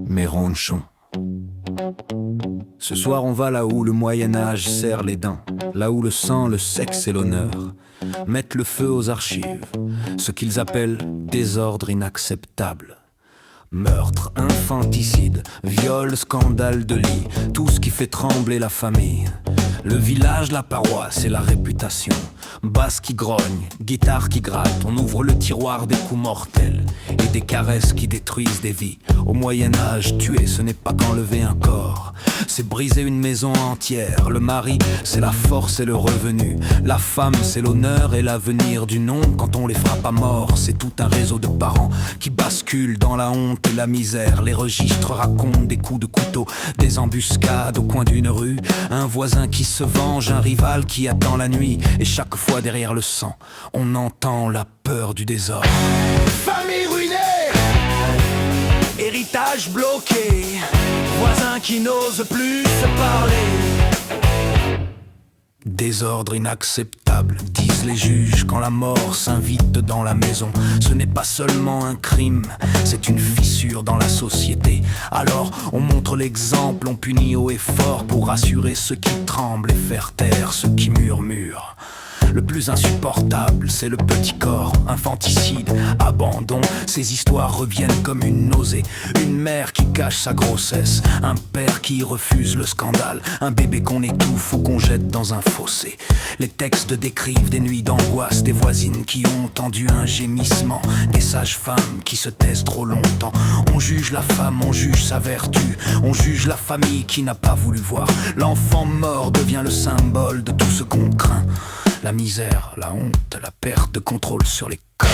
mais ronchons. Ce soir on va là où le Moyen-Âge serre les dents, là où le sang, le sexe et l'honneur mettent le feu aux archives, ce qu'ils appellent désordre inacceptable. Meurtre, infanticide, viol, scandale de lit, tout ce qui fait trembler la famille. Le village, la paroisse et la réputation. Basse qui grogne, guitare qui gratte, on ouvre le tiroir des coups mortels et des caresses qui détruisent des vies. Au Moyen-Âge, tuer, ce n'est pas qu'enlever un corps, c'est briser une maison entière. Le mari, c'est la force et le revenu. La femme, c'est l'honneur et l'avenir du nom. Quand on les frappe à mort, c'est tout un réseau de parents qui basculent dans la honte et la misère. Les registres racontent des coups de couteau, des embuscades au coin d'une rue, un voisin qui se venge, un rival qui attend la nuit. Et chaque fois derrière le sang, on entend la peur du désordre. Famille ruinée, héritage bloqué, voisins qui n'osent plus se parler. Désordre inacceptable, disent les juges quand la mort s'invite dans la maison. Ce n'est pas seulement un crime, c'est une fissure dans la société. Alors on montre l'exemple, on punit haut et fort pour rassurer ceux qui tremblent et faire taire ceux qui murmurent. Le plus insupportable, c'est le petit corps, infanticide, abandon. Ces histoires reviennent comme une nausée. Une mère qui cache sa grossesse, un père qui refuse le scandale, un bébé qu'on étouffe ou qu'on jette dans un fossé. Les textes décrivent des nuits d'angoisse, des voisines qui ont entendu un gémissement, des sages-femmes qui se taisent trop longtemps. On juge la femme, on juge sa vertu, on juge la famille qui n'a pas voulu voir. L'enfant mort devient le symbole de tout ce qu'on craint. La misère, la honte, la perte de contrôle sur les corps.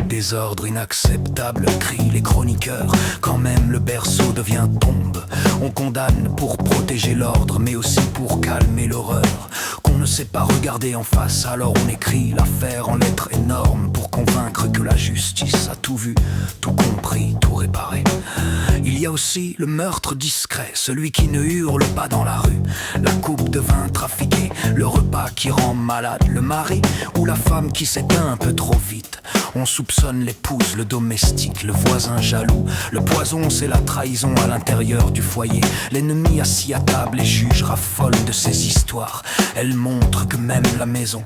Désordre inacceptable, crient les chroniqueurs. Quand même le berceau devient tombe. On condamne pour protéger l'ordre, mais aussi pour calmer l'horreur qu'on ne sait pas regarder en face. Alors on écrit l'affaire en lettres énormes pour convaincre que la justice a tout vu, tout compris, tout réparé. Il y a aussi le meurtre discret, celui qui ne hurle pas dans la rue. La coupe de vin trafiquée, le repas qui rend malade le mari, ou la femme qui s'éteint un peu trop vite. On soupçonne l'épouse, le domestique, le voisin jaloux. Le poison, c'est la trahison à l'intérieur du foyer. L'ennemi assis à table, les juges raffolent de ces histoires. Elles montrent que même la maison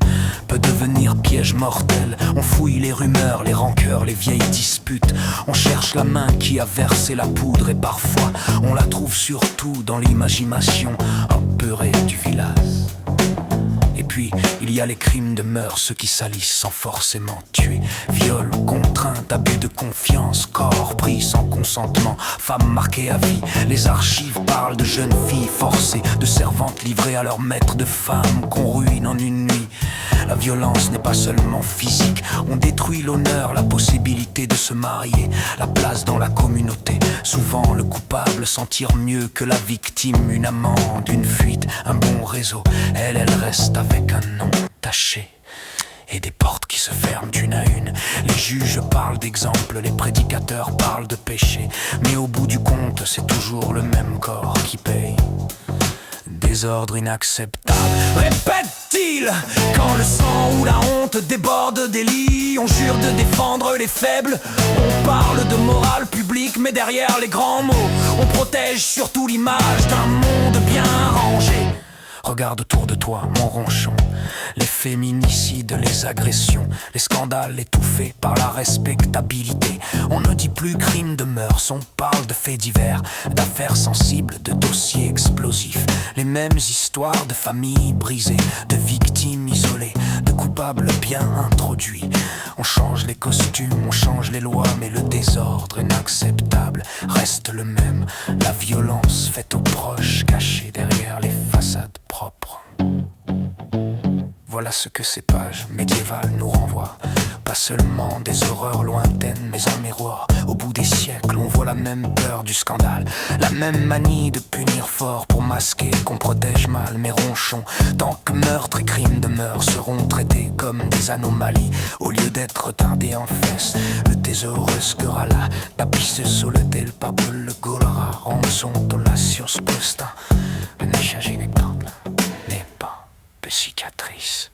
peut devenir piège mortel. On fouille les rumeurs, les rancœurs, les vieilles disputes. On cherche la main qui a versé la poudre et parfois on la trouve surtout dans l'imagination apeurée du village. Et puis, il y a les crimes de mœurs, ceux qui salissent sans forcément tuer. Viol, contrainte, abus de confiance, corps pris sans consentement, femmes marquées à vie. Les archives parlent de jeunes filles forcées, de servantes livrées à leur maître, de femmes qu'on ruine en une nuit. La violence n'est pas seulement physique, on détruit l'honneur, la possibilité de se marier, la place dans la communauté. Souvent le coupable s'en tire mieux que la victime, une amende, une fuite, un bon réseau. Elle reste avec un nom taché et des portes qui se ferment d'une à une. Les juges parlent d'exemples, les prédicateurs parlent de péché, mais au bout du compte, c'est toujours le même corps qui paye. Désordre inacceptable, répète-t-il, quand le sang ou la honte déborde des lits. On jure de défendre les faibles, on parle de morale publique, mais derrière les grands mots, on protège surtout l'image d'un monde bien rangé. Regarde autour de toi, mon ronchon, les féminicides, les agressions, les scandales étouffés par la respectabilité. On ne dit plus crime de mœurs, on parle de faits divers, d'affaires sensibles, de dossiers explosifs. Les mêmes histoires de familles brisées, de victimes isolées, de coupables bien introduits. On change les costumes, on change les lois, mais le désordre inacceptable reste le même. La violence faite aux proches, cachée derrière les façades propres. Voilà ce que ces pages médiévales nous renvoient. Pas seulement des horreurs lointaines, mais un miroir. Au bout des siècles, on voit la même peur du scandale, la même manie de punir fort pour masquer qu'on protège mal. Mais ronchons, tant que meurtres et crimes de mœurs seront traités comme des anomalies, au lieu d'être tardés en fesses, le tesoureux là, tapissé sous le tel peuple le golera, rend son tola sur ce postin. Le n'est pas cicatrice.